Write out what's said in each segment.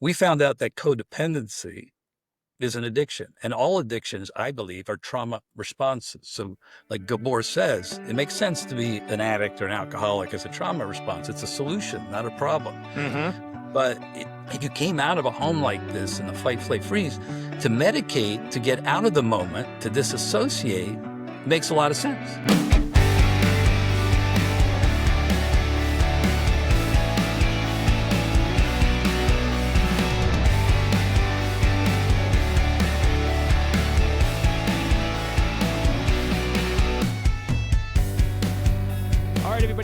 we found out that codependency is an addiction. And all addictions, I believe, are trauma responses. So like Gabor says, it makes sense to be an addict or an alcoholic as a trauma response. It's a solution, not a problem. But if you came out of a home like this in the fight, flight, freeze, to medicate, to get out of the moment, to disassociate, makes a lot of sense.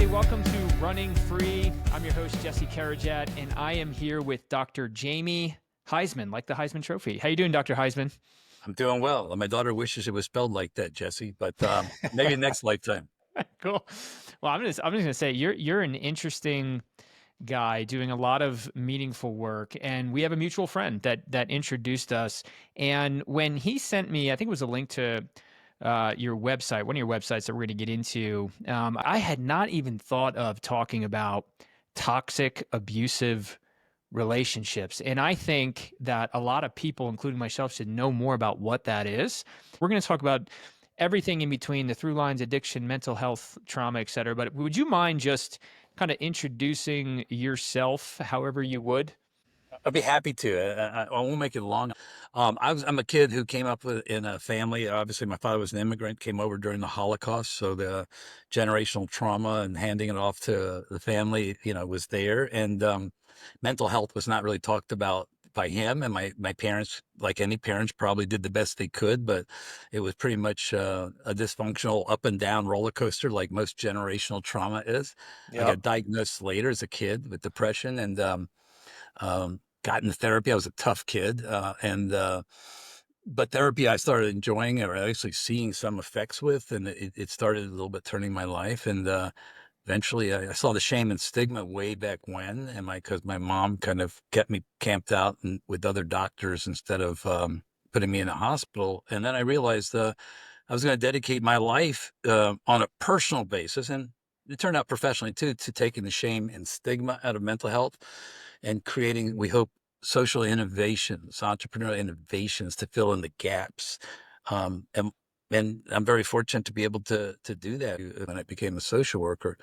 Welcome to Running Free. I'm your host, Jesse Karajat, and I am here with Dr. Jamie Huysman, like the Heisman Trophy. How you doing, Dr. Huysman? I'm doing well. My daughter wishes it was spelled like that, Jesse, but maybe next lifetime. Cool. Well, I'm just gonna say you're an interesting guy doing a lot of meaningful work, and we have a mutual friend that introduced us. And when he sent me, I think it was a link to your website, one of your websites that we're going to get into, I had not even thought of talking about toxic, abusive relationships. And I think that a lot of people, including myself, should know more about what that is. We're going to talk about everything in between, the through lines, addiction, mental health, trauma, et cetera. But would you mind just kind of introducing yourself however you would? I'd be happy to. I won't make it long. I'm a kid who came up in a family. Obviously, my father was an immigrant, came over during the Holocaust. So the generational trauma and handing it off to the family, was there. And mental health was not really talked about by him. And my parents, like any parents, probably did the best they could. But it was pretty much a dysfunctional up and down roller coaster like most generational trauma is. I got diagnosed later as a kid with depression and got into therapy. I was a tough kid. But therapy I started enjoying or actually seeing some effects with, and it started a little bit turning my life. And eventually I saw the shame and stigma way back when, and because my mom kind of kept me camped out with other doctors instead of putting me in a hospital. And then I realized I was going to dedicate my life on a personal basis, and it turned out professionally too, to taking the shame and stigma out of mental health and creating, we hope, social innovations, entrepreneurial innovations to fill in the gaps. And I'm very fortunate to be able to do that. When I became a social worker,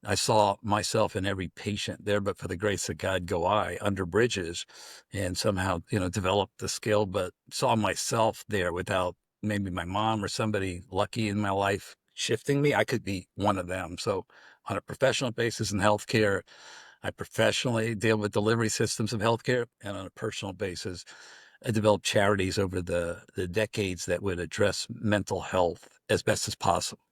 I saw myself in every patient there, but for the grace of God, go I under bridges and somehow, developed the skill, but saw myself there without maybe my mom or somebody lucky in my life shifting me. I could be one of them. So on a professional basis in healthcare, I professionally deal with delivery systems of healthcare, and on a personal basis, I developed charities over the decades that would address mental health as best as possible.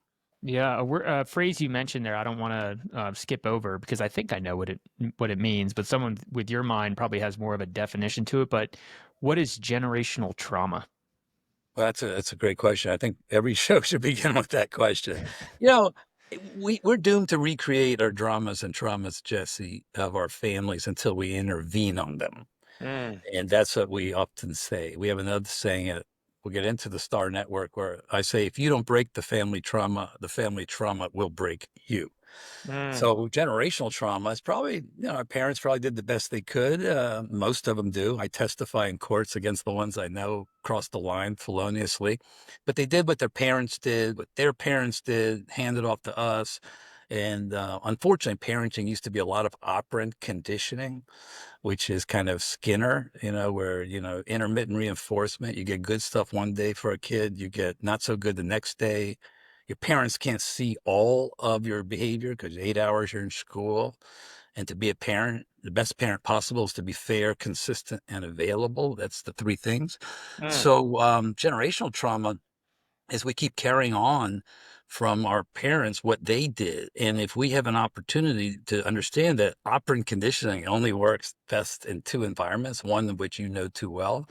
Yeah, a phrase you mentioned there, I don't want to skip over because I think I know what it means, but someone with your mind probably has more of a definition to it. But what is generational trauma? Well, that's a great question. I think every show should begin with that question. You know, we're doomed to recreate our dramas and traumas, Jesse, of our families until we intervene on them. And that's what we often say. We have another saying, we'll get into the Star Network, where I say, if you don't break the family trauma will break you. So generational trauma is probably, our parents probably did the best they could. Most of them do. I testify in courts against the ones I know crossed the line feloniously, but they did what their parents did, handed off to us. And unfortunately, parenting used to be a lot of operant conditioning, which is kind of Skinner, where, intermittent reinforcement, you get good stuff one day for a kid, you get not so good the next day. Your parents can't see all of your behavior because 8 hours you're in school. And to be a parent, the best parent possible is to be fair, consistent, and available. That's the three things. So generational trauma is we keep carrying on from our parents what they did. And if we have an opportunity to understand that operant conditioning only works best in two environments, one of which you know too well,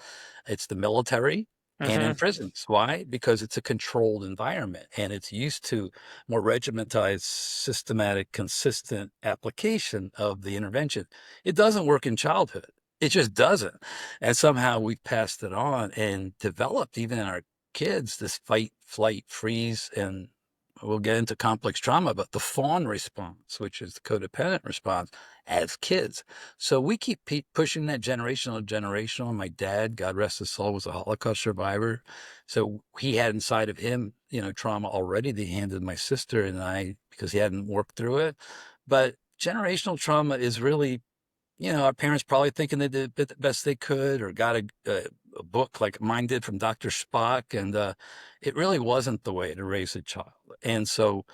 it's the military and in prisons. Why? Because it's a controlled environment and it's used to more regimentized, systematic, consistent application of the intervention. It doesn't work in childhood. It just doesn't. And somehow we've passed it on and developed even in our kids this fight, flight, freeze, and we'll get into complex trauma, but the fawn response, which is the codependent response as kids. So we keep pushing that generational. My dad, God rest his soul, was a Holocaust survivor. So he had inside of him, trauma already that he handed my sister and I because he hadn't worked through it. But generational trauma is really, our parents probably thinking they did the best they could or got a book like mine did from Dr. Spock. And it really wasn't the way to raise a child. And so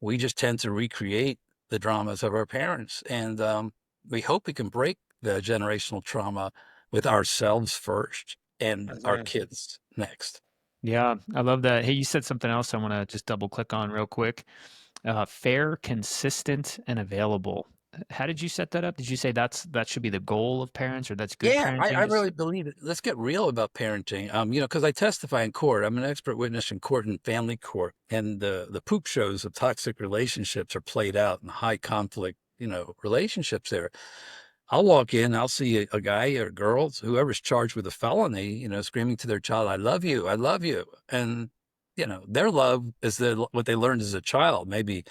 we just tend to recreate the dramas of our parents. And we hope we can break the generational trauma with ourselves first and our Mhm. kids next. Yeah, I love that. Hey, you said something else I want to just double click on real quick. Fair, consistent, and available. How did you set that up? Did you say that should be the goal of parents, or that's good Yeah, I parenting? Just really believe it. Let's get real about parenting. Because I testify in court. I'm an expert witness in court and family court, and the poop shows of toxic relationships are played out in high conflict, relationships there. I'll walk in, I'll see a guy or girls, whoever's charged with a felony, screaming to their child, I love you. And, their love is what they learned as a child, maybe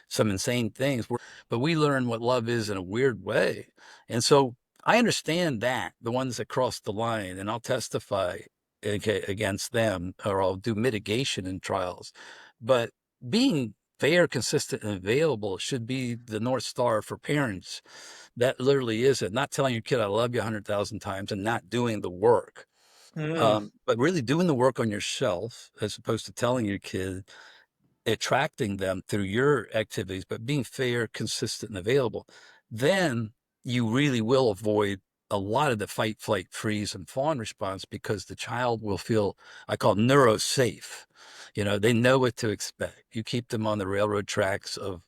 some insane things, but we learn what love is in a weird way. And so I understand that the ones that cross the line, and I'll testify against them or I'll do mitigation in trials. But being fair, consistent, and available should be the North Star for parents. That literally is it. Not telling your kid, I love you 100,000 times and not doing the work. Mm. But really doing the work on yourself as opposed to telling your kid, attracting them through your activities, but being fair, consistent, and available, then you really will avoid a lot of the fight, flight, freeze, and fawn response because the child will feel, I call neuro safe. They know what to expect. You keep them on the railroad tracks of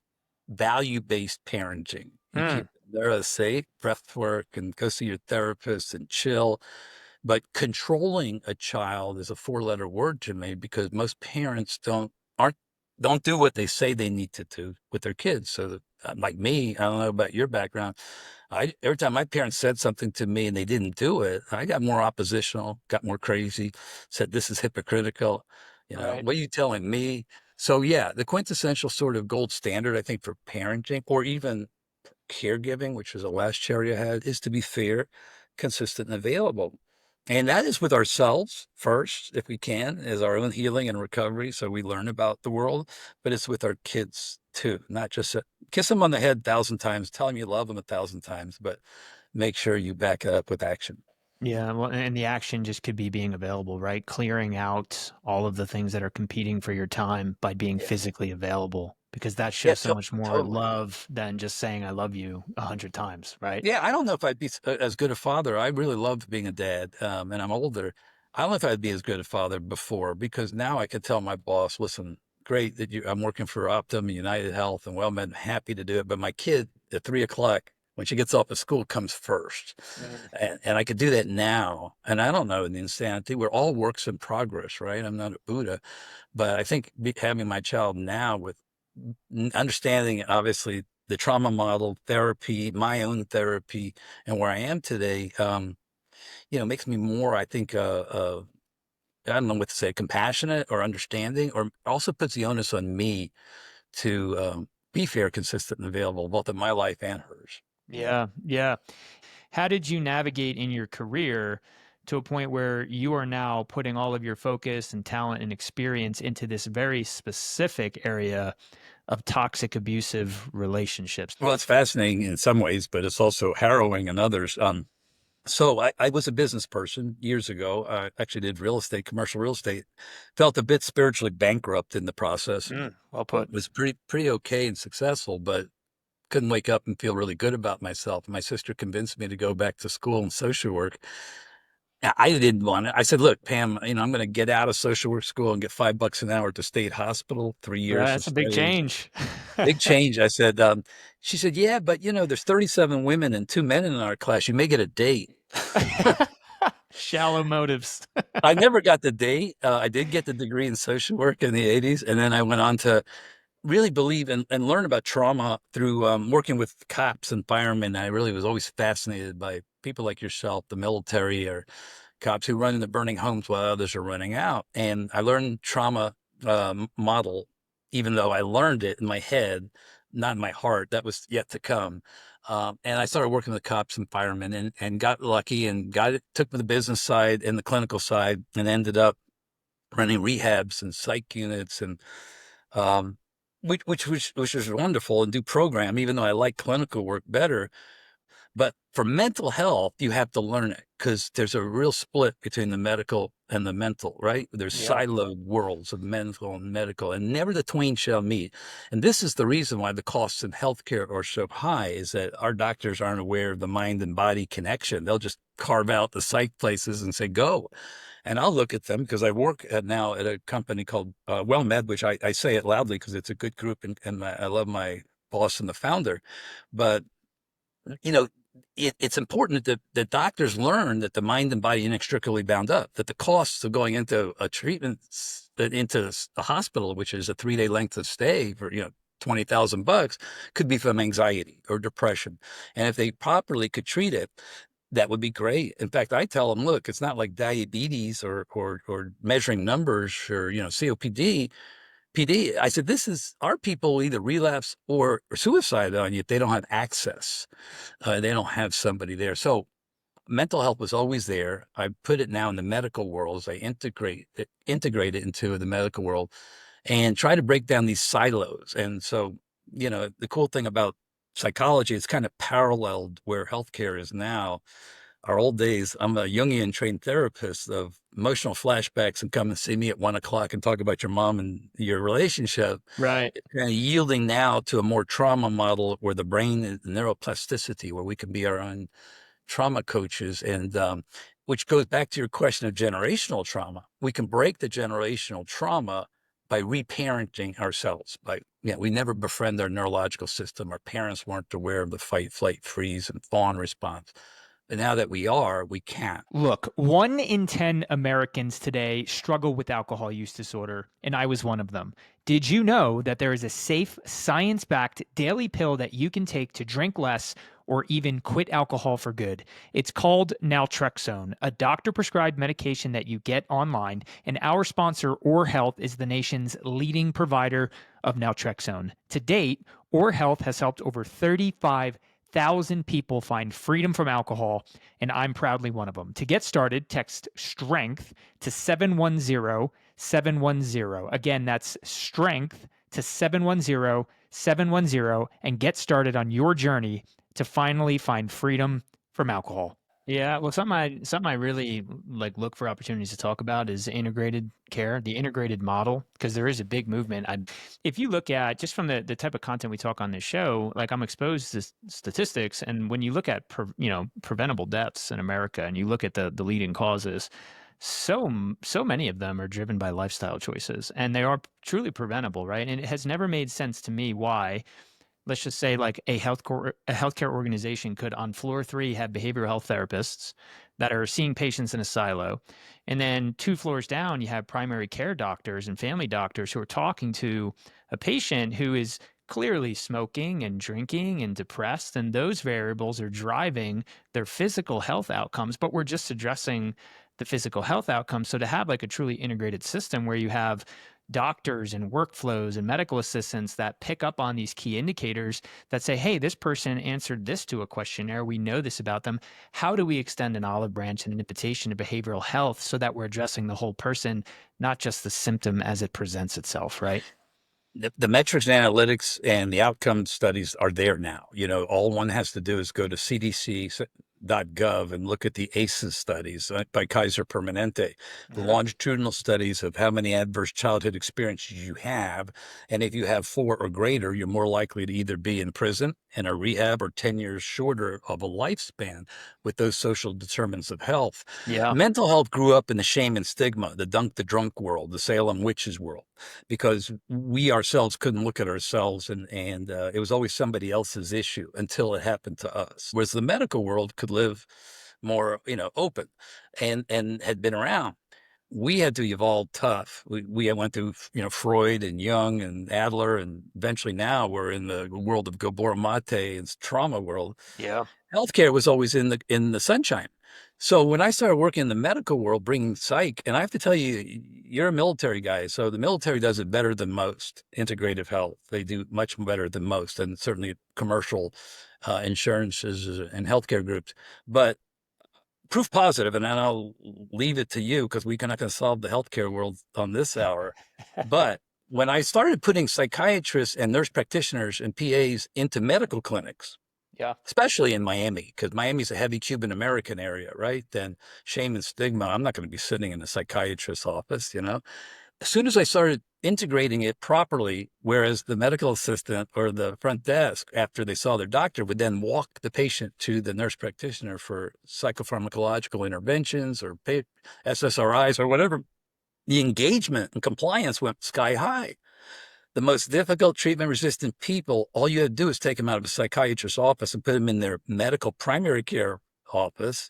value-based parenting. You Mm. keep them neuro safe, breath work, and go see your therapist and chill. But controlling a child is a four-letter word to me because most parents don't do what they say they need to do with their kids. So, like me, I don't know about your background. Every time my parents said something to me and they didn't do it, I got more oppositional, got more crazy, said this is hypocritical. Right. What are you telling me? So yeah, the quintessential sort of gold standard, I think, for parenting or even caregiving, which was the last cherry I had, is to be fair, consistent, and available. And that is with ourselves first, if we can, as our own healing and recovery. So we learn about the world, but it's with our kids too, not just kiss them on the head 1,000 times, tell them you love them 1,000 times, but make sure you back it up with action. Yeah, well, and the action just could be being available, right? Clearing out all of the things that are competing for your time by being Yeah. physically available, because that Yeah. shows so much more Totally. love than just saying I love you 100 times, right? Yeah, I don't know if I'd be as good a father. I really loved being a dad, and I'm older. I don't know if I'd be as good a father before because now I can tell my boss, listen, great that I'm working for Optum, United Health, and well, I'm happy to do it. But my kid at 3 o'clock, when she gets off of school, comes first. Mm. And I could do that now. And I don't know the insanity. We're all works in progress, right? I'm not a Buddha, but I think having my child now with understanding, obviously, the trauma model, therapy, my own therapy, and where I am today, makes me more, I think, I don't know what to say, compassionate or understanding, or also puts the onus on me to be fair, consistent, and available, both in my life and hers. Yeah, yeah. How did you navigate in your career to a point where you are now putting all of your focus and talent and experience into this very specific area of toxic abusive relationships? Well, it's fascinating in some ways, but it's also harrowing in others. So I was a business person years ago. I actually did real estate, commercial real estate. Felt a bit spiritually bankrupt in the process. Mm, well put. Was pretty okay and successful, but couldn't wake up and feel really good about myself. My sister convinced me to go back to school in social work. I didn't want it. I said, "Look, Pam, I'm going to get out of social work school and get $5 an hour at the state hospital. 3 years Right, of that's a big study, change. big change." I said. She said, "Yeah, but there's 37 women and 2 men in our class. You may get a date." Shallow motives. I never got the date. I did get the degree in social work in the '80s, and then I went on to really believe and learn about trauma through working with cops and firemen. I really was always fascinated by people like yourself, the military or cops who run into burning homes while others are running out. And I learned trauma model even though I learned it in my head, not in my heart. That was yet to come. And I started working with cops and firemen, and got lucky and got it, took the business side and the clinical side, and ended up running rehabs and psych units, and um, which was wonderful, and do program, even though I like clinical work better. But for mental health, you have to learn it, because there's a real split between the medical and the mental, right? There's Yeah. siloed worlds of mental and medical, and never the twain shall meet. And this is the reason why the costs in healthcare are so high, is that our doctors aren't aware of the mind and body connection. They'll just carve out the psych places and say, go. And I'll look at them, because I work now at a company called WellMed, which I say it loudly because it's a good group, and I love my boss and the founder. But you know, it's important that the doctors learn that the mind and body are inextricably bound up, that the costs of going into a treatment, into a hospital, which is a 3-day length of stay for, 20,000 bucks, could be from anxiety or depression. And if they properly could treat it, that would be great. In fact, I tell them, look, it's not like diabetes or measuring numbers, or, COPD. PD. I said, this is, our people will either relapse or suicide on you if they don't have access. They don't have somebody there. So mental health was always there. I put it now in the medical world as I integrate it into the medical world, and try to break down these silos. And so, the cool thing about psychology, it's kind of paralleled where healthcare is now. Our old days, I'm a Jungian trained therapist of emotional flashbacks, and come and see me at 1 o'clock and talk about your mom and your relationship. Right. It's kind of yielding now to a more trauma model, where the brain is neuroplasticity, where we can be our own trauma coaches. And which goes back to your question of generational trauma. We can break the generational trauma by reparenting ourselves. We never befriend our neurological system. Our parents weren't aware of the fight, flight, freeze, and fawn response. But now that we are, we can. Look, 1 in 10 Americans today struggle with alcohol use disorder, and I was one of them. Did you know that there is a safe, science backed daily pill that you can take to drink less or even quit alcohol for good? It's called naltrexone, a doctor prescribed medication that you get online, and our sponsor, Or Health, is the nation's leading provider of naltrexone. To date, Or Health has helped over 35,000 people find freedom from alcohol, and I'm proudly one of them. To get started, text STRENGTH to 710 710. Again, that's STRENGTH to 710 710, and get started on your journey to finally find freedom from alcohol. Yeah, well, something I really like look for opportunities to talk about is integrated care, the integrated model, because there is a big movement. If you look at just from the type of content we talk on this show, like I'm exposed to statistics, and when you look at preventable deaths in America, and you look at the leading causes, so many of them are driven by lifestyle choices, and they are truly preventable, right? And it has never made sense to me why, let's just say, like a healthcare organization could on floor 3 have behavioral health therapists that are seeing patients in a silo, and then 2 floors down you have primary care doctors and family doctors who are talking to a patient who is clearly smoking and drinking and depressed, and those variables are driving their physical health outcomes, but we're just addressing the physical health outcomes. So to have like a truly integrated system where you have doctors and workflows and medical assistants that pick up on these key indicators that say, hey, this person answered this to a questionnaire. We know this about them. How do we extend an olive branch and an invitation to behavioral health so that we're addressing the whole person, not just the symptom as it presents itself, right? The metrics and analytics and the outcome studies are there now. All one has to do is go to cdc.gov and look at the ACEs studies by Kaiser Permanente, the longitudinal studies of how many adverse childhood experiences you have. And if you have 4 or greater, you're more likely to either be in prison, in a rehab, or 10 years shorter of a lifespan with those social determinants of health. Yeah. Mental health grew up in the shame and stigma, the dunk the drunk world, the Salem witches world, because we ourselves couldn't look at ourselves, and it was always somebody else's issue until it happened to us. Whereas the medical world could live more, open, and had been around. We had to evolve tough. We went through, Freud and Jung and Adler, and eventually now we're in the world of Gabor Mate and trauma world. Yeah. Healthcare was always in the sunshine. So when I started working in the medical world, bringing psych, and I have to tell you, you're a military guy, so the military does it better than most. Integrative health, they do much better than most, and certainly commercial insurances and healthcare groups. But proof positive, and then I'll leave it to you because we're not going to solve the healthcare world on this hour. But when I started putting psychiatrists and nurse practitioners and PAs into medical clinics, Yeah. especially in Miami, because Miami's a heavy Cuban American area, right? Then shame and stigma. I'm not going to be sitting in a psychiatrist's office, you know? As soon as I started integrating it properly, whereas the medical assistant or the front desk, after they saw their doctor, would then walk the patient to the nurse practitioner for psychopharmacological interventions or SSRIs or whatever, the engagement and compliance went sky high. The most difficult treatment resistant people, all you had to do is take them out of a psychiatrist's office and put them in their medical primary care office,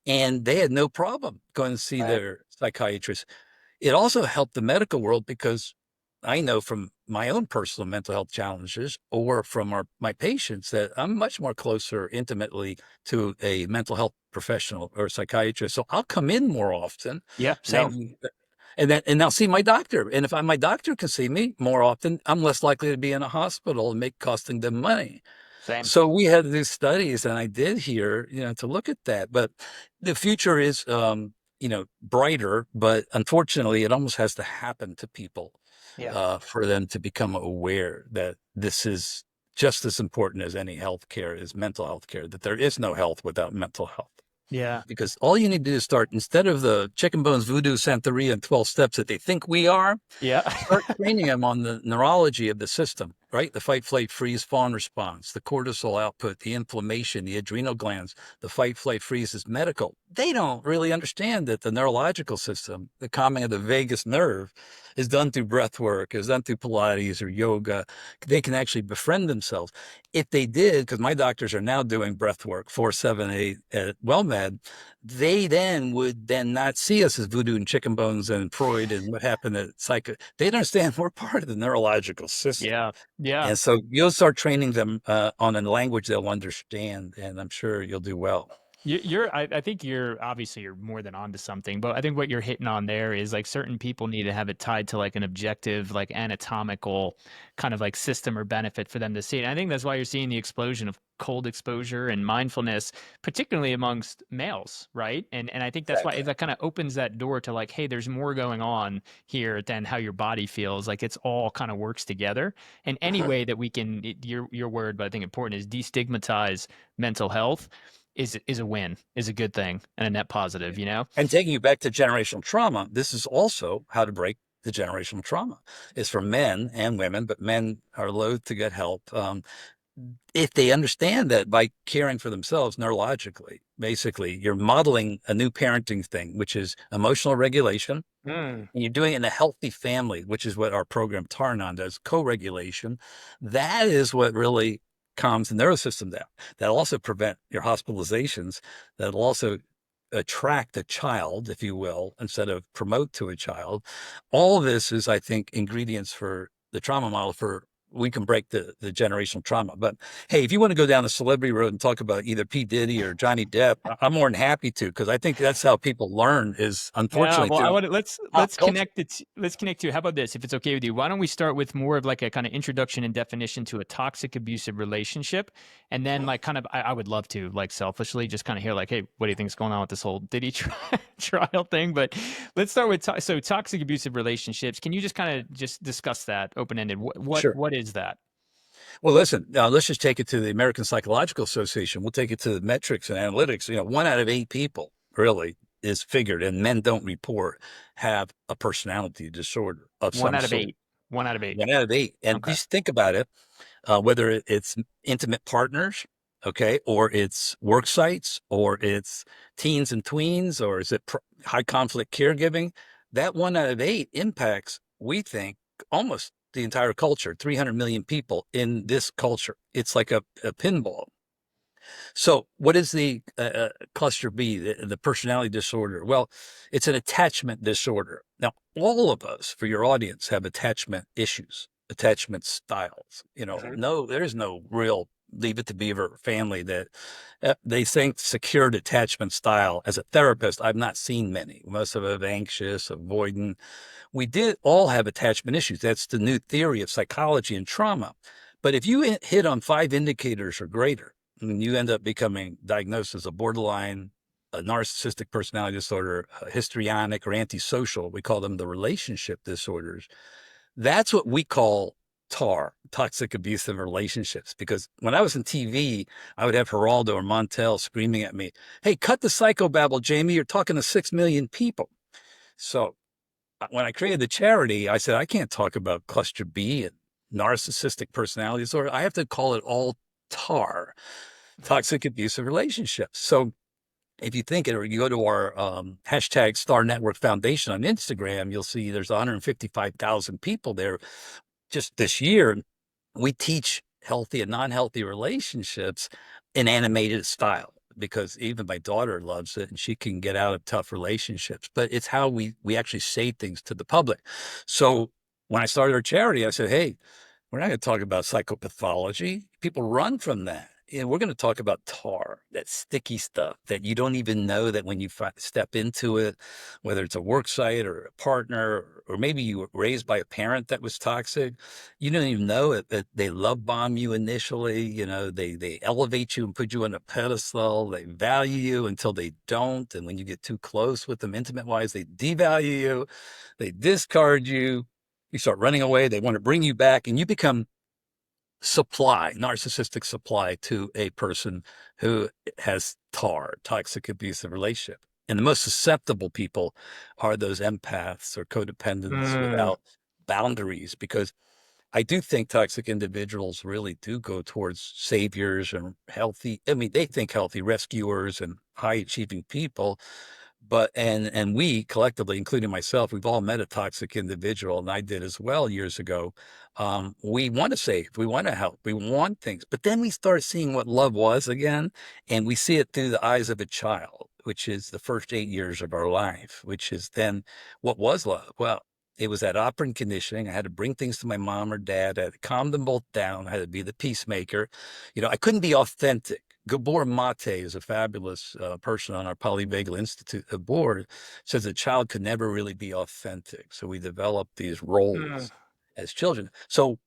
and they had no problem going to see Right. their psychiatrist. It also helped the medical world because I know from my own personal mental health challenges or from my patients that I'm much more closer intimately to a mental health professional or psychiatrist. So I'll come in more often. Yeah, Now, same. and I'll see my doctor. And if my doctor can see me more often, I'm less likely to be in a hospital and make costing them money. Same. So we had to do studies, and I did here, to look at that. But the future is, brighter. But unfortunately, it almost has to happen to people Yeah. for them to become aware that this is just as important as any health care is mental health care. That there is no health without mental health. Yeah. Because all you need to do is start instead of the chicken bones, voodoo, Santeria, and 12 steps that they think we are. Yeah. Start training them on the neurology of the system, right? The fight, flight, freeze, fawn response, the cortisol output, the inflammation, the adrenal glands, the fight, flight, freeze is medical. They don't really understand that the neurological system, the calming of the vagus nerve, is done through breath work, is done through Pilates or yoga. They can actually befriend themselves. If they did, because my doctors are now doing breath work 478 at WellMed, they then would then not see us as voodoo and chicken bones and Freud and what happened at psycho. They'd understand we're part of the neurological system. Yeah. Yeah. And so you'll start training them on a language they'll understand, and I'm sure you'll do well. I think you're more than onto something, but I think what you're hitting on there is like certain people need to have it tied to like an objective, like anatomical kind of like system or benefit for them to see it. And I think that's why you're seeing the explosion of cold exposure and mindfulness, particularly amongst males, right? And I think that's why Exactly. that kind of opens that door to like, hey, there's more going on here than how your body feels. Like it's all kind of works together. And any way that we can, your word, but I think important is destigmatize mental health is a win, is a good thing and a net positive, you know? And taking you back to generational trauma, this is also how to break the generational trauma. Is for men and women, but men are loath to get help. If they understand that by caring for themselves neurologically, basically, you're modeling a new parenting thing, which is emotional regulation. Mm. And you're doing it in a healthy family, which is what our program Tarnon does, co-regulation. That is what really calms the nervous system down. That'll also prevent your hospitalizations. That'll also attract a child, if you will, instead of promote to a child. All of this is, I think, ingredients for the trauma model for we can break the generational trauma. But hey, if you want to go down the celebrity road and talk about either P. Diddy or Johnny Depp, I'm more than happy to, because I think that's how people learn is Yeah, unfortunately well, I through want to pop let's culture. connect it. Let's connect to. How about this? If it's okay with you, why don't we start with more of like a kind of introduction and definition to a toxic abusive relationship, and then like kind of I would love to like selfishly just kind of hear like, hey, what do you think is going on with this whole Diddy trial thing? But let's start with so toxic abusive relationships. Can you just kind of just discuss that open ended? Sure. What is that? Well, listen, let's just take it to the American Psychological Association. We'll take it to the metrics and analytics. 1 out of 8 people really is figured, and men don't report, have a personality disorder of One some out of sort. eight. 1 out of 8. 1 out of 8. And Okay. just think about it, whether it's intimate partners, okay, or it's work sites, or it's teens and tweens, or is it high conflict caregiving, that 1 out of 8 impacts, we think, almost the entire culture, 300 million people in this culture. It's like a pinball. So, what is the cluster B, the personality disorder? Well, it's an attachment disorder. Now, all of us, for your audience, have attachment issues, attachment styles. Mhm. No, there's no real Leave It to Beaver family that they think secured attachment style. As a therapist, I've not seen many. Most of them anxious, avoidant. We did all have attachment issues. That's the new theory of psychology and trauma. But if you hit on 5 indicators or greater, and you end up becoming diagnosed as a borderline, a narcissistic personality disorder, a histrionic, or antisocial, we call them the relationship disorders. That's what we call TAR, toxic abusive relationships. Because when I was in TV, I would have Geraldo or Montel screaming at me, "Hey, cut the psychobabble, Jamie. You're talking to 6 million people." So when I created the charity, I said, I can't talk about cluster B and narcissistic personality disorder. I have to call it all TAR, toxic abusive relationships. So if you think it, or you go to our hashtag Star Network Foundation on Instagram, you'll see there's 155,000 people there just this year. We teach healthy and non-healthy relationships in animated style because even my daughter loves it and she can get out of tough relationships. But it's how we actually say things to the public. So when I started our charity, I said, hey, we're not going to talk about psychopathology. People run from that. And we're going to talk about TAR, that sticky stuff that you don't even know that when you step into it, whether it's a work site or a partner, or maybe you were raised by a parent that was toxic, you don't even know it, that they love bomb you initially. You know, they elevate you and put you on a pedestal. They value you until they don't. And when you get too close with them intimate wise, they devalue you, they discard you. You start running away. They want to bring you back and you become supply, narcissistic supply to a person who has TAR, toxic abusive relationship. And the most susceptible people are those empaths or codependents Mm. without boundaries, because I do think toxic individuals really do go towards saviors and healthy. I mean, they think healthy rescuers and high achieving people, but and we collectively, including myself, we've all met a toxic individual, and I did as well years ago. We want to save, we want to help, we want things, but then we start seeing what love was again, and we see it through the eyes of a child, which is the first 8 years of our life, which is then what was love? Well, it was that operant conditioning. I had to bring things to my mom or dad. I had to calm them both down. I had to be the peacemaker. You know, I couldn't be authentic. Gabor Mate is a fabulous person on our Polyvagal Institute board, says a child could never really be authentic. So we developed these Mm. roles as children. So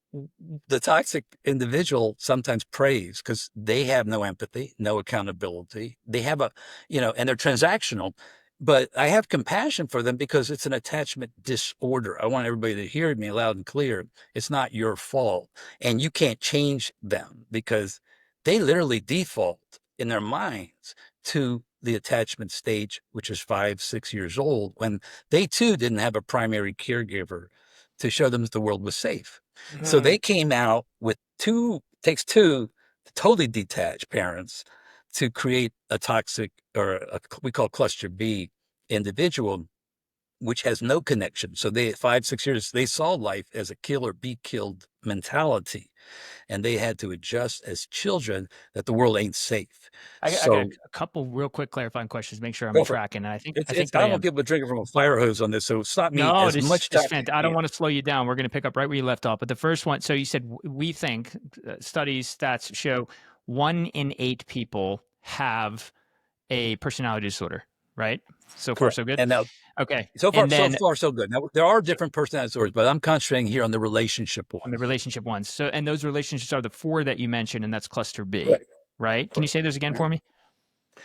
the toxic individual sometimes prays because they have no empathy, no accountability. They have a, you know, and they're transactional. But I have compassion for them because it's an attachment disorder. I want everybody to hear me loud and clear. It's not your fault. And you can't change them because they literally default in their minds to the attachment stage, which is 5, 6 years old, when they too didn't have a primary caregiver to show them that the world was safe. So Mm. they came out with takes two totally detached parents to create a toxic, or we call cluster B individual, which has no connection. So they, 5, 6 years, they saw life as a kill or be killed mentality. And they had to adjust as children that the world ain't safe. I got So a couple real quick clarifying questions, make sure I'm go for it. tracking, and I It's think that I I don't want am. people drinking from a fire hose on this. So stop me No, as this much is time as you fantastic. I don't can. want to slow you down. We're going to pick up right where you left off. But the first one, so you said we think studies, stats show 1 in 8 people have a personality disorder, right? So far, Correct. so good. And now Okay. so far, And so then far, so good. Now there are so different personality disorders, but I'm concentrating here on the relationship on the ones. relationship ones. So, and those relationships are the 4 that you mentioned, and that's cluster B, Correct. right? Can you Correct. say those again for me?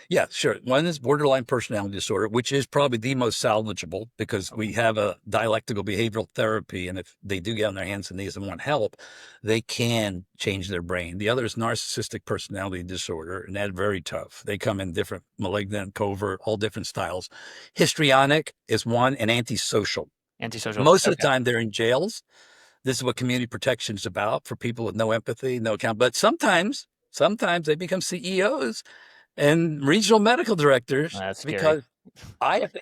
Yeah, sure. One is borderline personality disorder, which is probably the most salvageable because we have a dialectical behavioral therapy. And if they do get on their hands and knees and want help, they can change their brain. The other is narcissistic personality disorder, and that's very tough. They come in different malignant, covert, all different styles. Histrionic is one, and antisocial. Antisocial. Most of the Okay. time, they're in jails. This is what community protection is about for people with no empathy, no account. But sometimes they become CEOs and regional medical directors That's scary. because I have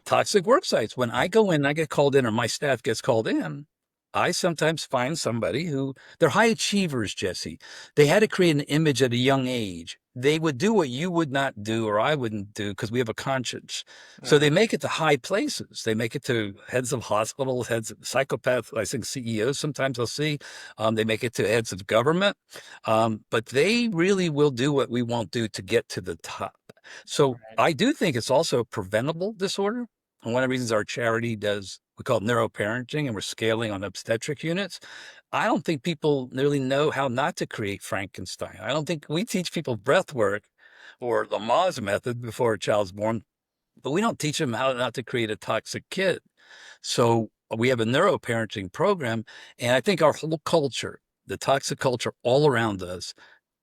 toxic work sites. When I go in, I get called in, or my staff gets called in. I sometimes find somebody who they're high achievers, Jesse. They had to create an image at a young age. They would do what you would not do or I wouldn't do because we have a conscience. So they Mhm. make it to high places. They make it to heads of hospitals, heads of psychopaths, I think CEOs sometimes I'll see. They make it to heads of government. But they really will do what we won't do to get to the top. So Right. I do think it's also a preventable disorder. And one of the reasons our charity does, we call it neuroparenting, and we're scaling on obstetric units. I don't think people really know how not to create Frankenstein. I don't think we teach people breath work or Lamaze method before a child's born, but we don't teach them how not to create a toxic kid. So we have a neuroparenting program, and I think our whole culture, the toxic culture all around us,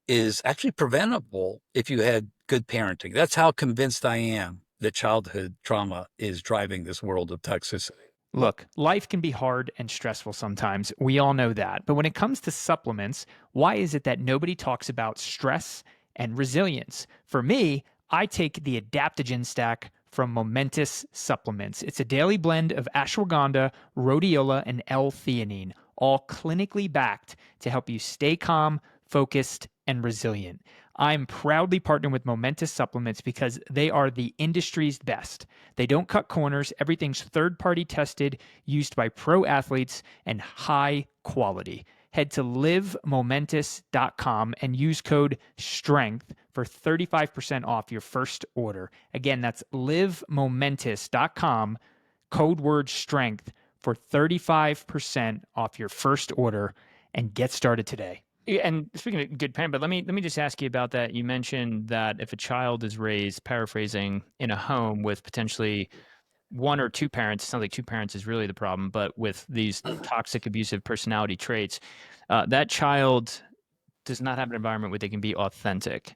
is actually preventable if you had good parenting. That's how convinced I am that childhood trauma is driving this world of toxicity. Look, life can be hard and stressful sometimes. We all know that. But when it comes to supplements, why is it that nobody talks about stress and resilience? For me, I take the adaptogen stack from Momentous Supplements. It's a daily blend of ashwagandha, rhodiola, and L-theanine, all clinically backed to help you stay calm, focused, and resilient. I'm proudly partnered with Momentous Supplements because they are the industry's best. They don't cut corners. Everything's third party tested, used by pro athletes, and high quality. Head to livemomentous.com and use code STRENGTH for 35% off your first order. Again, that's livemomentous.com, code word STRENGTH for 35% off your first order and get started today. And speaking of good parent, but let me just ask you about that. You mentioned that if a child is raised, paraphrasing, in a home with potentially one or two parents, it sounds like two parents is really the problem, but with these toxic, abusive personality traits, that child does not have an environment where they can be authentic.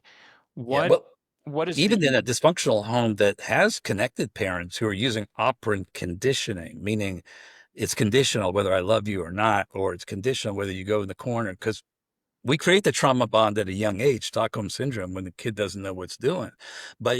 Yeah, What well, what is even in the a dysfunctional home that has connected parents who are using operant conditioning, meaning it's conditional whether I love you or not, or it's conditional whether you go in the corner, because we create the trauma bond at a young age, Stockholm syndrome, when the kid doesn't know what's doing. But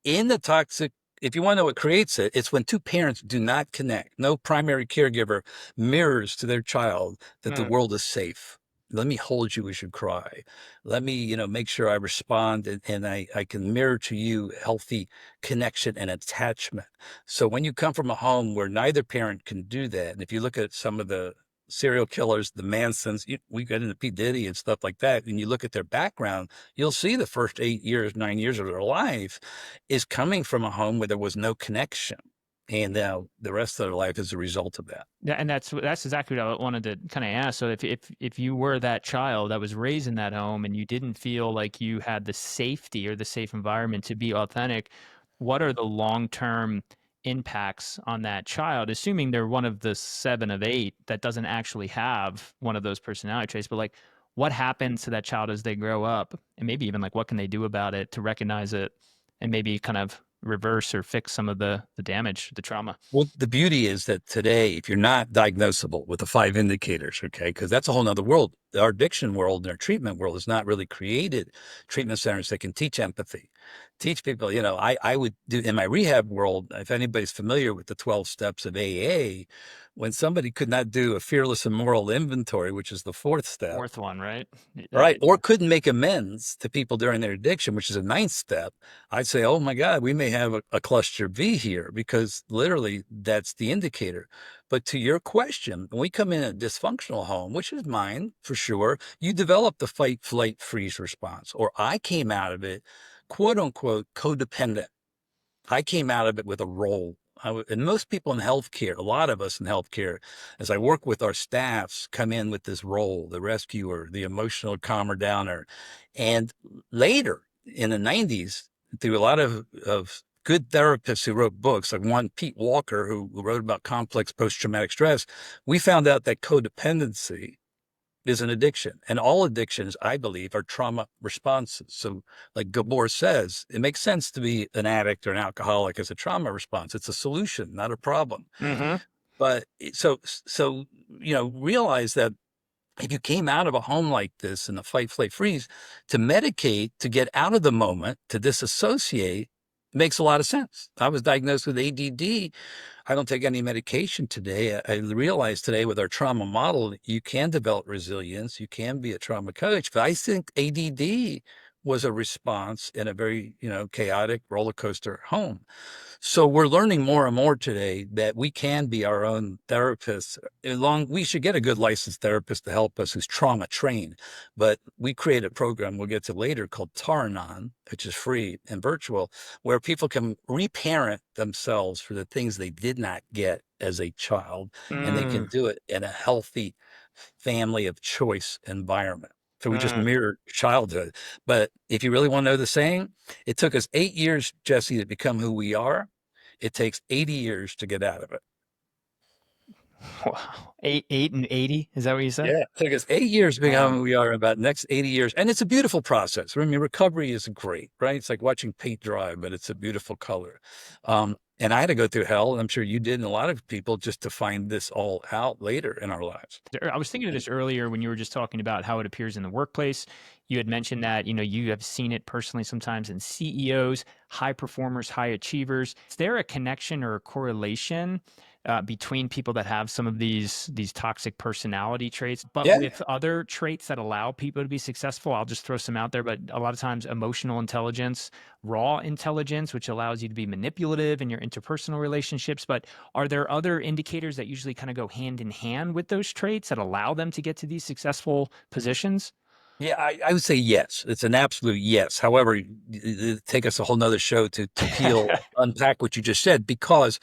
in the toxic, if you want to know what creates it, it's when two parents do not connect. No primary caregiver mirrors to their child that the Mm, world is safe. Let me hold you as you cry. Let me, make sure I respond and I can mirror to you healthy connection and attachment. So when you come from a home where neither parent can do that, and if you look at some of the serial killers, the Mansons, we get into P. Diddy and stuff like that, and you look at their background, you'll see the first 8 years, 9 years of their life is coming from a home where there was no connection. And now the rest of their life is a result of that. yeah, and that's exactly what I wanted to kind of ask. So if you were that child that was raised in that home and you didn't feel like you had the safety or the safe environment to be authentic, what are the long-term impacts on that child? Assuming they're one of the 7 of 8 that doesn't actually have one of those personality traits, but like what happens to that child as they grow up? And maybe even like what can they do about it to recognize it and maybe kind of reverse or fix some of the damage, the trauma? Well, the beauty is that today, if you're not diagnosable with the 5 indicators, okay, because that's a whole nother world. Our addiction world and our treatment world has not really created treatment centers that can teach empathy, teach people, I would do in my rehab world, if anybody's familiar with the 12 steps of AA, when somebody could not do a fearless and moral inventory, which is the fourth step, Fourth one, right? right, or couldn't make amends to people during their addiction, which is a ninth step, I'd say, oh my God, we may have a cluster B here because literally that's the indicator. But to your question, when we come in a dysfunctional home, which is mine for sure, you develop the fight, flight, freeze response. Or I came out of it, quote unquote, codependent. I came out of it with a role. And most people in healthcare, a lot of us in healthcare, as I work with our staffs, come in with this role, the rescuer, the emotional calmer downer. And later in the 90s, through a lot of good therapists who wrote books, like one, Pete Walker, who wrote about complex post-traumatic stress, we found out that codependency is an addiction. And all addictions, I believe, are trauma responses. So, like Gabor says, it makes sense to be an addict or an alcoholic as a trauma response. It's a solution, not a problem. Mhm. But realize that if you came out of a home like this in the fight, flight, freeze, to medicate, to get out of the moment, to disassociate, Makes a lot of sense. I was diagnosed with ADD. I don't take any medication today. I realize today with our trauma model, you can develop resilience. You can be a trauma coach. But I think ADD was a response in a very, chaotic roller coaster home. So we're learning more and more today that we can be our own therapists. We should get a good licensed therapist to help us who's trauma trained. But we create a program we'll get to later called Anon, which is free and virtual, where people can reparent themselves for the things they did not get as a child, and they can Mm, do it in a healthy family of choice environment. So we just mm. mirror childhood. But if you really want to know the saying, it took us 8 years, Jesse, to become who we are. It takes 80 years to get out of it. Wow. 8 and 80, is that what you said? Yeah, it took us 8 years to become Wow. who we are. About the next 80 years, and it's a beautiful process. I mean, recovery is great, right? It's like watching paint dry, but it's a beautiful color. And I had to go through hell, and I'm sure you did, and a lot of people, just to find this all out later in our lives. I was thinking of this earlier when you were just talking about how it appears in the workplace. You had mentioned that, you have seen it personally sometimes in CEOs, high performers, high achievers. Is there a connection or a correlation between people that have some of these toxic personality traits, but Yeah, with other traits that allow people to be successful? I'll just throw some out there, but a lot of times emotional intelligence, raw intelligence, which allows you to be manipulative in your interpersonal relationships. But are there other indicators that usually kind of go hand in hand with those traits that allow them to get to these successful positions? yeah, I would say yes. It's an absolute yes. However, it take us a whole nother show to unpack what you just said, because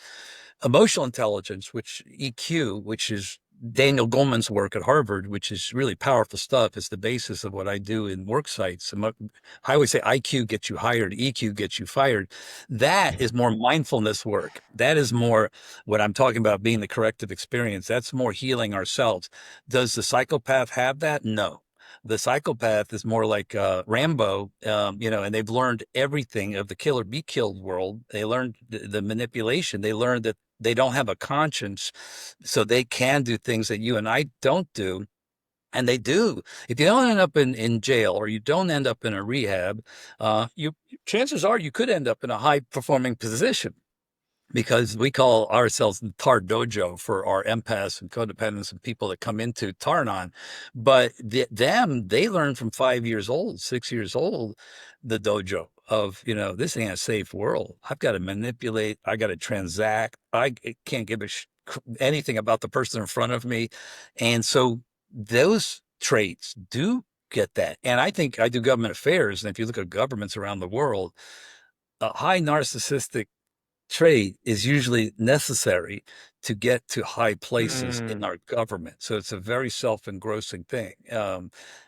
emotional intelligence, which EQ, which is Daniel Goleman's work at Harvard, which is really powerful stuff, is the basis of what I do in work sites. I always say IQ gets you hired, EQ gets you fired. That is more mindfulness work. That is more what I'm talking about being the corrective experience. That's more healing ourselves. Does the psychopath have that? No. The psychopath is more like Rambo, and they've learned everything of the kill or be killed world. They learned the manipulation. They learned that they don't have a conscience, so they can do things that you and I don't do. And they do. If you don't end up in jail, or you don't end up in a rehab, you chances are you could end up in a high performing position, because we call ourselves the Tar Dojo for our empaths and codependents and people that come into Tarnon. But they learn from 5 years old, 6 years old, the dojo of, this ain't a safe world. I've got to manipulate. I got to transact. I can't give anything about the person in front of me. And so those traits do get that. And I think I do government affairs. And if you look at governments around the world, a high narcissistic trait is usually necessary to get to high places in Mm, our government. So it's a very self-engrossing thing.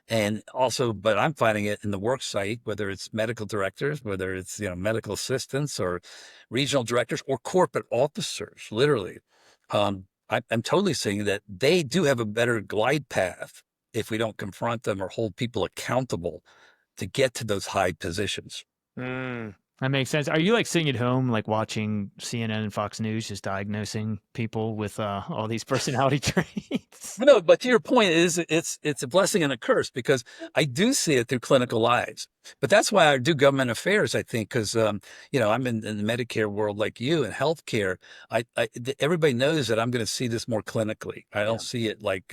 And also, but I'm finding it in the work site, whether it's medical directors, whether it's, medical assistants or regional directors or corporate officers, literally. I'm totally seeing that they do have a better glide path if we don't confront them or hold people accountable to get to those high positions. mm. That makes sense. Are you like sitting at home, like watching CNN and Fox News, just diagnosing people with all these personality traits? No, but to your point, it's a blessing and a curse, because I do see it through clinical lives. But that's why I do government affairs, I think, because I'm in the Medicare world like you, and healthcare. Everybody knows that I'm going to see this more clinically. I don't Yeah. see it like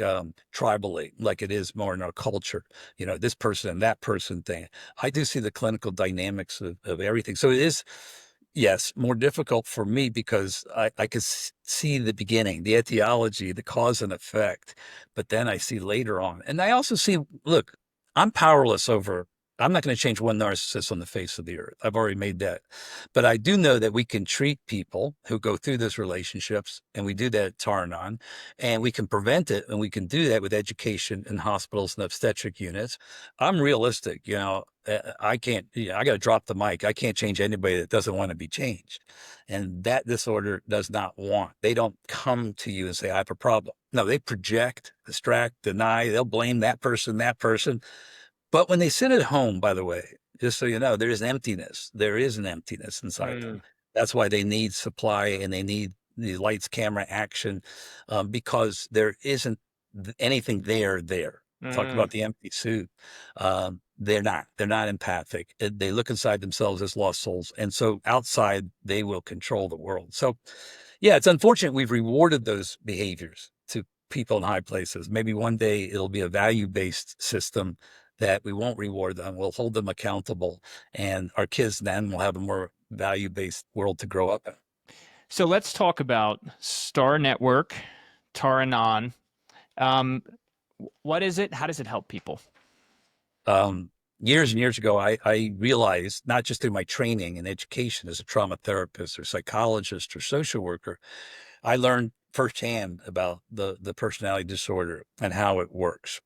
tribally, like it is more in our culture. This person and that person thing. I do see the clinical dynamics of everything. So it is, yes, more difficult for me, because I could see the beginning, the etiology, the cause and effect, but then I see later on. And I also see, look, I'm powerless over, I'm not going to change one narcissist on the face of the earth. I've already made that. But I do know that we can treat people who go through those relationships, and we do that at Tarnon, and we can prevent it, and we can do that with education in hospitals and obstetric units. I'm realistic, I can't, I got to drop the mic. I can't change anybody that doesn't want to be changed. And that disorder does not want. They don't come to you and say, I have a problem. No, they project, distract, deny. They'll blame that person, that person. But when they sit at home, by the way, just so you know, there is emptiness. There is an emptiness inside them. Mm, That's why they need supply, and they need the lights, camera, action, because there isn't anything there. Talk mm. about the empty suit. they're not. They're not empathic. They look inside themselves as lost souls. And so outside, they will control the world. So, yeah, it's unfortunate we've rewarded those behaviors to people in high places. Maybe one day it'll be a value-based system that we won't reward them. We'll hold them accountable. And our kids then will have a more value-based world to grow up in. So let's talk about Star Network, Anon. Um, what is it? How does it help people? Years and years ago, I realized, not just through my training and education as a trauma therapist or psychologist or social worker, I learned firsthand about the personality disorder and how it works.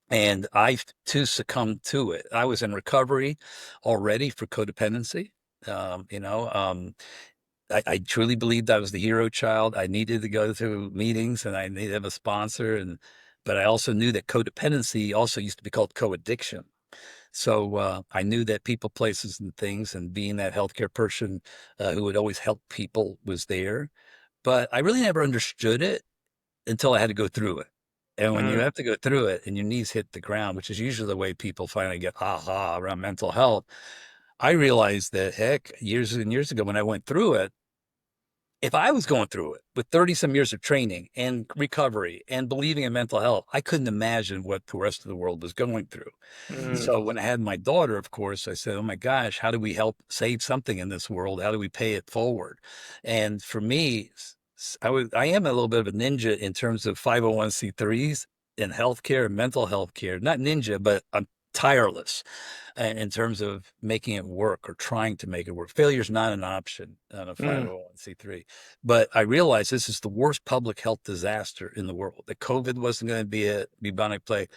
And I too succumbed to it. I was in recovery already for codependency. You know, I truly believed I was the hero child. I needed to go to meetings and I needed to have a sponsor. But I also knew that codependency also used to be called co-addiction. So I knew that people, places, and things, and being that healthcare person who would always help people was there. But I really never understood it until I had to go through it. And when you Mm, have to go through it and your knees hit the ground, which is usually the way people finally get aha around mental health, I realized that, heck, years and years ago when I went through it, if I was going through it with 30 some years of training and recovery and believing in mental health, I couldn't imagine what the rest of the world was going through. mm, So when I had my daughter, of course, I said, "Oh my gosh, how do we help save something in this world? How do we pay it forward?" And for me, I am a little bit of a ninja in terms of 501c3s in healthcare and mental health care. Not ninja, but I'm tireless in terms of making it work or trying to make it work. Failure is not an option on a mm. 501c3. But I realized this is the worst public health disaster in the world. That COVID wasn't going to be a bubonic plague.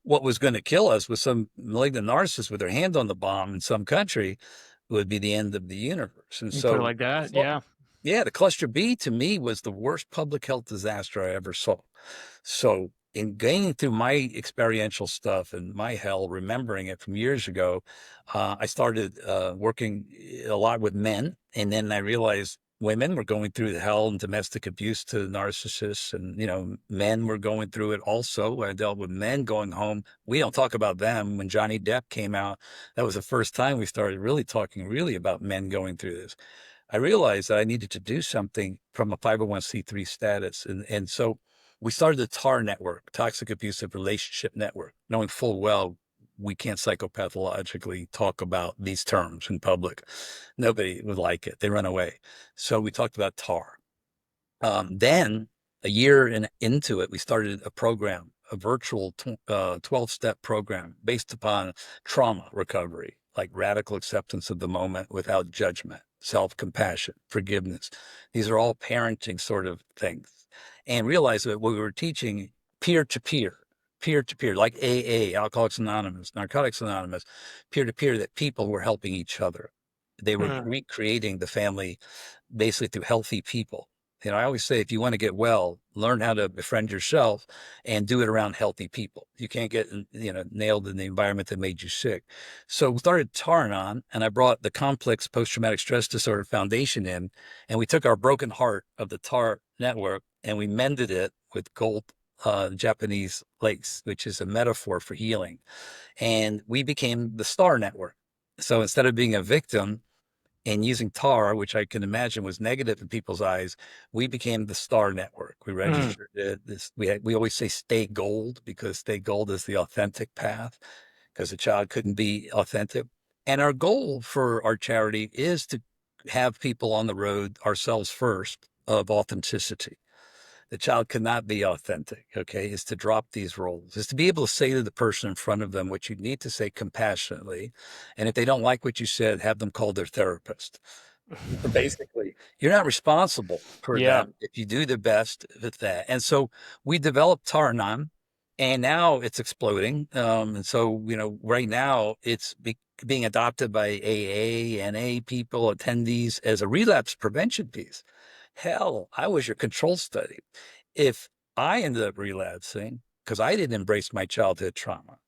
What was going to kill us was some malignant narcissist with their hand on the bomb in some country would be the end of the universe. And You put it so, like that? Yeah. yeah, the cluster B to me was the worst public health disaster I ever saw. So, in gaining through my experiential stuff and my hell, remembering it from years ago, I started working a lot with men. And then I realized women were going through the hell and domestic abuse to narcissists. And, men were going through it also. I dealt with men going home. We don't talk about them. When Johnny Depp came out, that was the first time we started really talking really about men going through this. I realized that I needed to do something from a 501c3 status. And so we started the TAR network, Toxic Abusive Relationship Network, knowing full well we can't psychopathologically talk about these terms in public. Nobody would like it. They run away. So we talked about TAR. Then a year into it, we started a program, a virtual 12-step program based upon trauma recovery, like radical acceptance of the moment without judgment, self-compassion, forgiveness. These are all parenting sort of things. And realized that what we were teaching peer-to-peer, peer-to-peer, like AA, Alcoholics Anonymous, Narcotics Anonymous, peer-to-peer, that people were helping each other. They were Mm. recreating the family basically through healthy people. I always say if you want to get well, learn how to befriend yourself and do it around healthy people. You can't get, nailed in the environment that made you sick. So we started Taranon, and I brought the Complex Post-Traumatic Stress Disorder Foundation in, and we took our broken heart of the TAR network and we mended it with gold Japanese lace, which is a metaphor for healing. And we became the STAR network. So instead of being a victim, and using TAR, which I can imagine was negative in people's eyes, we became the STAR network. We Mm. registered it. We always say stay gold because stay gold is the authentic path because the child couldn't be authentic. And our goal for our charity is to have people on the road, ourselves first, of authenticity. The child cannot be authentic, okay, is to drop these roles, is to be able to say to the person in front of them what you need to say compassionately. And if they don't like what you said, have them call their therapist. Basically, you're not responsible for Yeah. them if you do the best with that. And so we developed Taranon, and now it's exploding. And so, right now it's being adopted by AA, NA people, attendees as a relapse prevention piece. Hell, I was your control study. If I ended up relapsing because I didn't embrace my childhood trauma,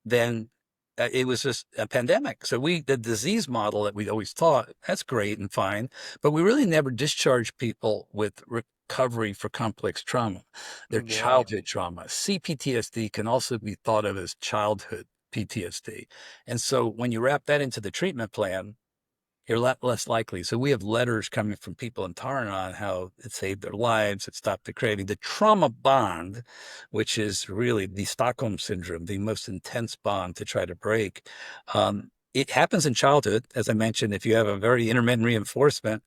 then it was just a pandemic. So the disease model that we always taught, that's great and fine, but we really never discharge people with recovery for complex trauma, their Yeah. childhood trauma. CPTSD can also be thought of as childhood PTSD. And so when you wrap that into the treatment plan, you're a lot less likely. So we have letters coming from people in Tar-Anon how it saved their lives, it stopped the craving. The trauma bond, which is really the Stockholm syndrome, the most intense bond to try to break. It happens in childhood. As I mentioned, if you have a very intermittent reinforcement,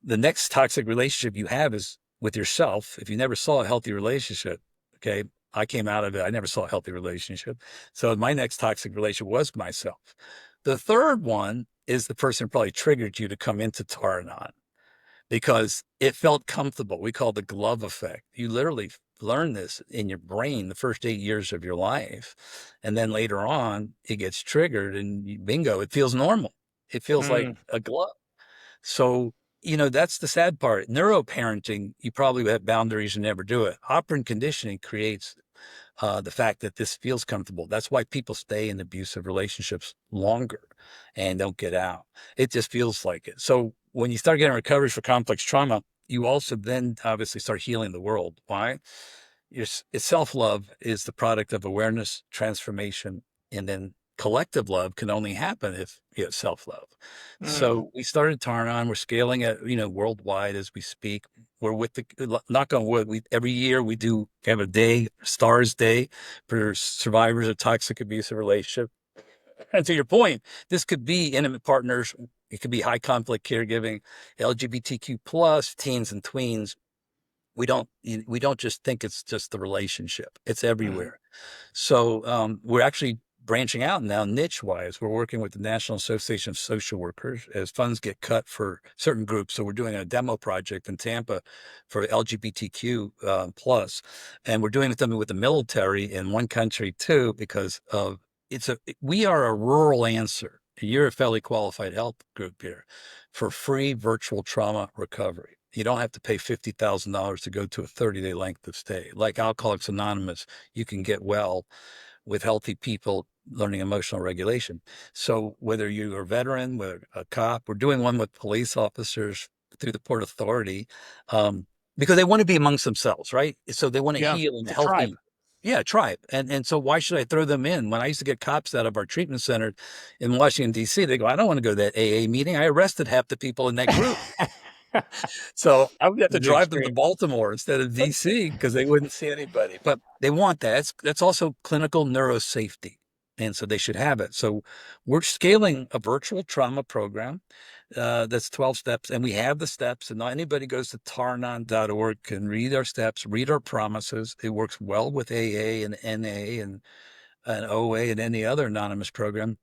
the next toxic relationship you have is with yourself. If you never saw a healthy relationship, okay, I came out of it. I never saw a healthy relationship. So my next toxic relationship was myself. The third one is the person who probably triggered you to come into Tar-Anon because it felt comfortable. We call it the glove effect. You literally learn this in your brain the first 8 years of your life. And then later on, it gets triggered and bingo, it feels normal. It feels like Mm. a glove. So, that's the sad part. Neuroparenting, you probably have boundaries and never do it. Operant conditioning creates the fact that this feels comfortable. That's why people stay in abusive relationships longer and don't get out. It just feels like it. So when you start getting recovery for complex trauma, you also then obviously start healing the world. Why? Your self-love is the product of awareness, transformation, and then collective love can only happen if you have self-love. Mm. So we started Tarn-On. We're scaling it, worldwide as we speak. We're with the knock on wood. Every year we have a day, Stars Day, for survivors of toxic abusive relationship. And to your point, this could be intimate partners. It could be high conflict caregiving, LGBTQ plus teens and tweens. We don't just think it's just the relationship. It's Mm. everywhere. So we're actually branching out now niche wise. We're working with the National Association of Social Workers as funds get cut for certain groups. So we're doing a demo project in Tampa for LGBTQ plus, and we're doing something with the military in one country too because of we are a rural answer. You're a fairly qualified health group here for free virtual trauma recovery. You don't have to pay $50,000 to go to a 30-day length of stay. Like Alcoholics Anonymous, you can get well with healthy people learning emotional regulation. So whether you're a veteran, whether a cop, we're doing one with police officers through the Port Authority because they want to be amongst themselves, right? So they want to Yeah. heal in It's a a tribe. healthy, yeah, tribe. And so why should I throw them in? When I used to get cops out of our treatment center in Washington, D.C., they go, I don't want to go to that AA meeting. I arrested half the people in that group. So I would have to The drive them to extreme. Baltimore instead of DC because they wouldn't see anybody. But they want that. That's also clinical neurosafety. And so they should have it. So we're scaling a virtual trauma program that's 12 steps. And we have the steps. And anybody goes to tarnon.org can read our steps, read our promises. It works well with AA and NA and OA and any other anonymous program.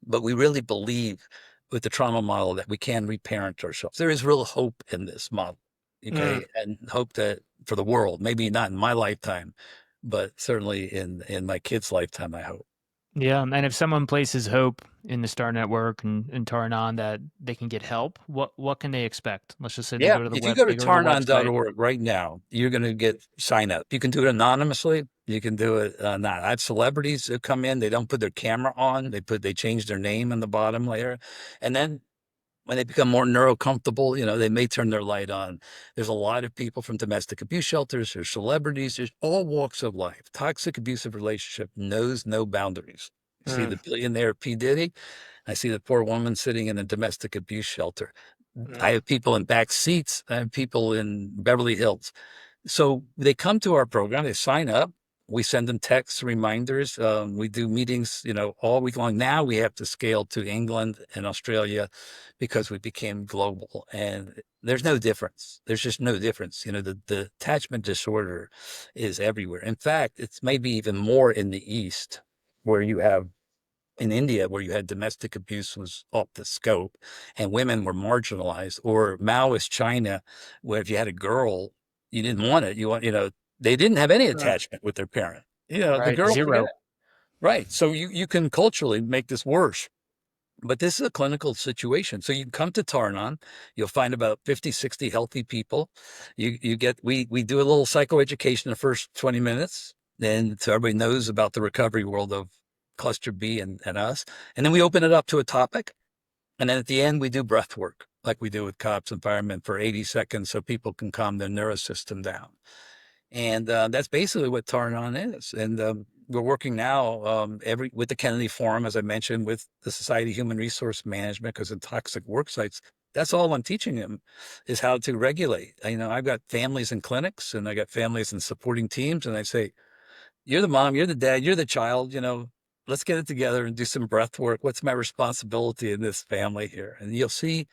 But we really believe with the trauma model that we can reparent ourselves. There is real hope in this model, Mm. okay, and hope that for the world, maybe not in my lifetime, but certainly in my kid's lifetime, I hope. Yeah, and if someone places hope in the Star Network and Tarnon that they can get help, what can they expect? Let's just say Yeah, if you go to they go to the website. tarnon.org right now, you're going to get sign up. You can do it anonymously. You can do it not. I have celebrities who come in. They don't put their camera on. They change their name in the bottom layer, and then when they become more neuro-comfortable, they may turn their light on. There's a lot of people from domestic abuse shelters, there's celebrities, there's all walks of life. Toxic abusive relationship knows no boundaries. You see Mm. the billionaire P. Diddy. I see the poor woman sitting in a domestic abuse shelter. I Mm. have people in back seats. I have people in Beverly Hills. So they come to our program, they sign up. We send them texts, reminders. We do meetings, all week long. Now we have to scale to England and Australia because we became global, and there's no difference. There's just no difference. The attachment disorder is everywhere. In fact, it's maybe even more in the East, where you have in India, where you had domestic abuse was off the scope and women were marginalized, or Maoist China, where if you had a girl, you didn't want it. They didn't have any Mm. attachment with their parent. The Right. girl, forget Zero. it. Right. So you can culturally make this worse. But this is a clinical situation. So you come to Tarnon, you'll find about 50, 60 healthy people. We do a little psychoeducation the first 20 minutes. Then so everybody knows about the recovery world of cluster B and us. And then we open it up to a topic. And then at the end, we do breath work like we do with cops and firemen for 80 seconds so people can calm their nervous system down. And that's basically what Tarnon is. And we're working now every with the Kennedy Forum, as I mentioned, with the Society of Human Resource Management, because in toxic work sites, that's all I'm teaching them is how to regulate. I've got families in clinics and I got families in supporting teams, and I say, you're the mom, you're the dad, you're the child, let's get it together and do some breath work. What's my responsibility in this family here? And you'll see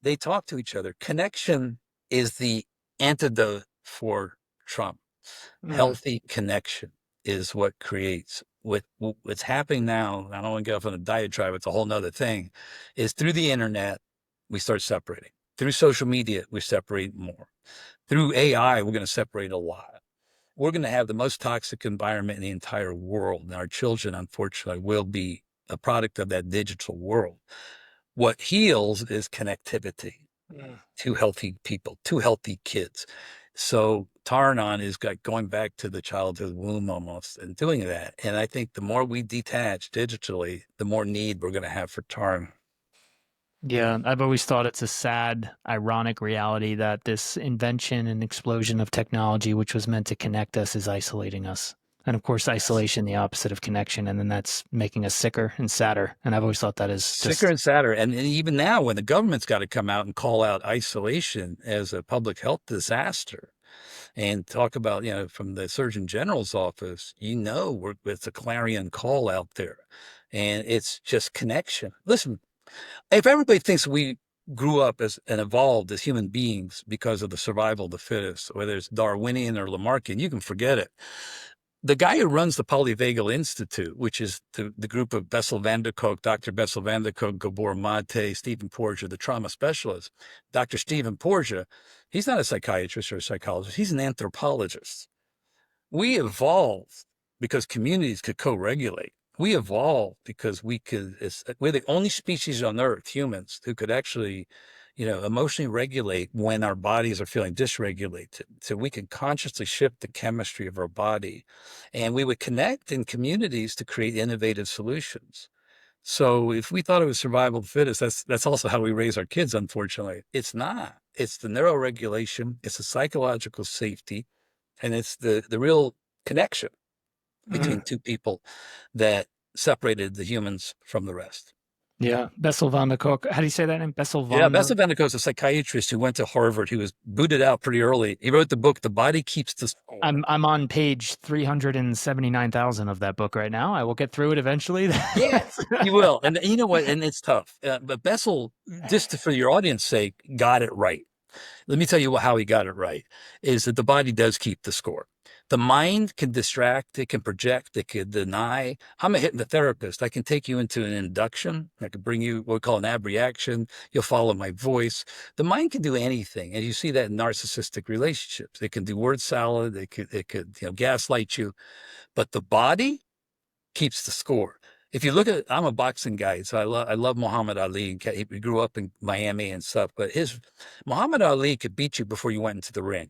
they talk to each other. Connection is the antidote for trauma. Mm. Healthy connection is what creates what's happening now. I don't want to get off on a diatribe. It's a whole nother thing. Is through the internet, we start separating. Through social media, we separate more. Through AI, we're going to separate a lot. We're going to have the most toxic environment in the entire world. And our children, unfortunately, will be a product of that digital world. What heals is connectivity. Mm. Two healthy people, two healthy kids. So Tarnon is going back to the childhood womb almost and doing that. And I think the more we detach digitally, the more need we're going to have for Tarn. Yeah, I've always thought it's a sad, ironic reality that this invention and explosion of technology, which was meant to connect us, is isolating us. And of course, Yes. isolation, the opposite of connection. And then that's making us sicker and sadder. And I've always thought that is Sicker just, and sadder. And even now, when the government's got to come out and call out isolation as a public health disaster and talk about, from the Surgeon General's office, it's a clarion call out there. And it's just connection. Listen, if everybody thinks we grew up as and evolved as human beings because of the survival of the fittest, whether it's Darwinian or Lamarckian, you can forget it. The guy who runs the Polyvagal Institute, which is the group of Bessel van der Kolk, Dr. Bessel van der Kolk, Gabor Mate, Stephen Porges, the trauma specialist, Dr. Stephen Porges, he's not a psychiatrist or a psychologist. He's an anthropologist. We evolved because communities could co-regulate. We evolved because we're the only species on Earth, humans, who could actually, emotionally regulate when our bodies are feeling dysregulated. So we can consciously shift the chemistry of our body. And we would connect in communities to create innovative solutions. So if we thought it was survival of the fittest, that's also how we raise our kids, unfortunately. It's not. It's the neuroregulation, it's the psychological safety, and it's the real connection between mm, two people that separated the humans from the rest. yeah. Bessel van der Kolk. How do you say that name? Bessel Yeah, van der. Bessel van der Kolk is a psychiatrist who went to Harvard. He was booted out pretty early. He wrote the book, The Body Keeps the Score. I'm on page 379,000 of that book right now. I will get through it eventually. Yeah, you will. And you know what? And it's tough. But Bessel, for your audience sake, got it right. Let me tell you how he got it right, is that the body does keep the score. The mind can distract, it can project, it can deny. I'm a hypnotherapist. I can take you into an induction. I can bring you what we call an abreaction. You'll follow my voice. The mind can do anything. And you see that in narcissistic relationships. It can do word salad. It could gaslight you. But the body keeps the score. If you look at, I'm a boxing guy, so I love Muhammad Ali. He grew up in Miami and stuff, but Muhammad Ali could beat you before you went into the ring,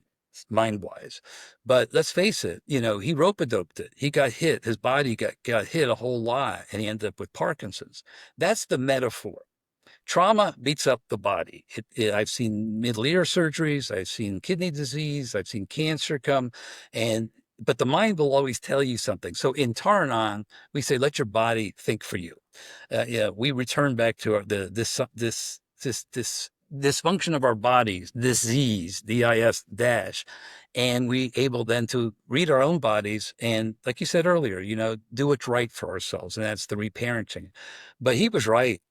mind wise. But let's face it, he rope a doped it. He got hit. His body got hit a whole lot, and he ended up with Parkinson's. That's the metaphor. Trauma beats up the body. I've seen middle ear surgeries. I've seen kidney disease. I've seen cancer come, but the mind will always tell you something. So in Taranon, we say, let your body think for you. Yeah, we return back to this dysfunction of our bodies, disease, DIS dash, and we able then to read our own bodies and, like you said earlier, do what's right for ourselves, and that's the reparenting. But he was right.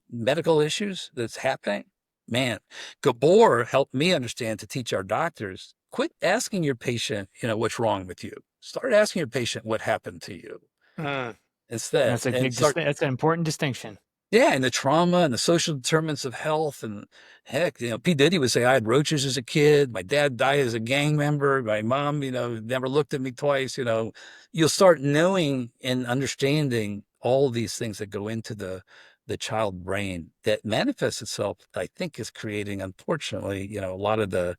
Medical issues that's happening, man. Gabor helped me understand to teach our doctors. Quit asking your patient, what's wrong with you. Start asking your patient what happened to you Mm. instead, That's a and big, start. that's an important distinction. Yeah, and the trauma and the social determinants of health. And heck, P. Diddy would say, I had roaches as a kid. My dad died as a gang member. My mom, never looked at me twice. You'll start knowing and understanding all these things that go into the child brain that manifests itself, I think, is creating, unfortunately, a lot of the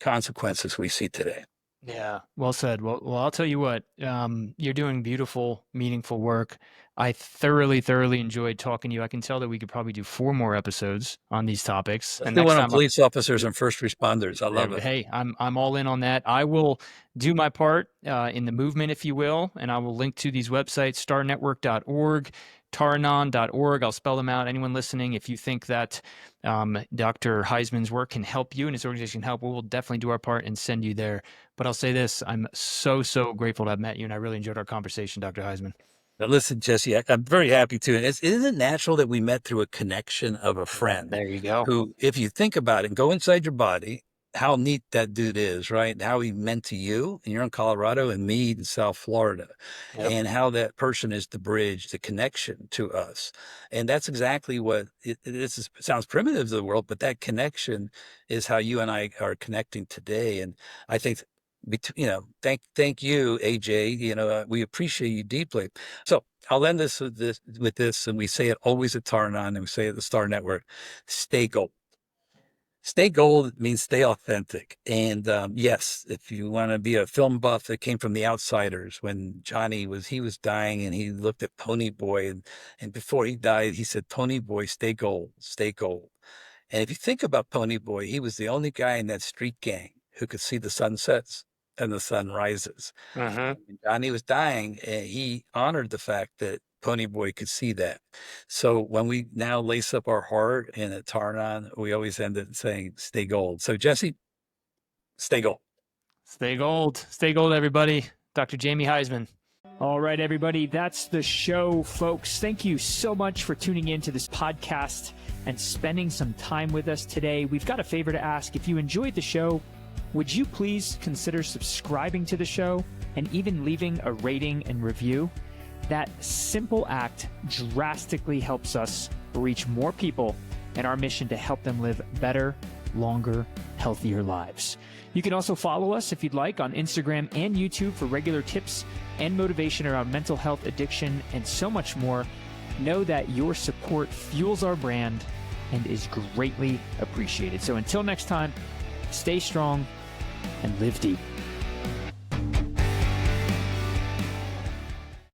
consequences we see today. Yeah, well said. Well, I'll tell you what, you're doing beautiful, meaningful work. I thoroughly enjoyed talking to you. I can tell that we could probably do 4 more episodes on these topics. Let's And do next one on time, police officers and first responders. I love it. hey, I'm all in on that. I will do my part in the movement, if you will, and I will link to these websites: starnetwork.org, taranon.org. I'll spell them out. Anyone listening, if you think that Dr. Huysman's work can help you and his organization can help, we will definitely do our part and send you there. But I'll say this: I'm so grateful to have met you, and I really enjoyed our conversation, Dr. Huysman. Now, listen, Jesse, I'm very happy to. And isn't it natural that we met through a connection of a friend There you go. who, if you think about it and go inside your body, how neat that dude is, right? How he meant to you, and you're in Colorado and me in South Florida, Yep. and how that person is the bridge, the connection to us. And that's exactly what it sounds primitive to the world, but that connection is how you and I are connecting today. And I think, thank you, AJ. We appreciate you deeply. So I'll end this with this, and we say it always at Tarnon, and we say it at the Star Network: stay gold. Stay gold means stay authentic. And yes, if you want to be a film buff that came from The Outsiders, when Johnny was dying, and he looked at Pony Boy, and before he died, he said, "Pony Boy, stay gold, stay gold." And if you think about Pony Boy, he was the only guy in that street gang who could see the sunsets and the sun rises. Uh-huh. When Johnny was dying, he honored the fact that Pony Boy could see that. So when we now lace up our heart in a Tarnon, we always end it saying, stay gold. So Jesse, stay gold. Stay gold. Stay gold, everybody. Dr. Jamie Huysman. All right, everybody, that's the show, folks. Thank you so much for tuning in to this podcast and spending some time with us today. We've got a favor to ask. If you enjoyed the show, would you please consider subscribing to the show and even leaving a rating and review? That simple act drastically helps us reach more people in our mission to help them live better, longer, healthier lives. You can also follow us, if you'd like, on Instagram and YouTube for regular tips and motivation around mental health, addiction, and so much more. Know that your support fuels our brand and is greatly appreciated. So until next time, stay strong and live deep.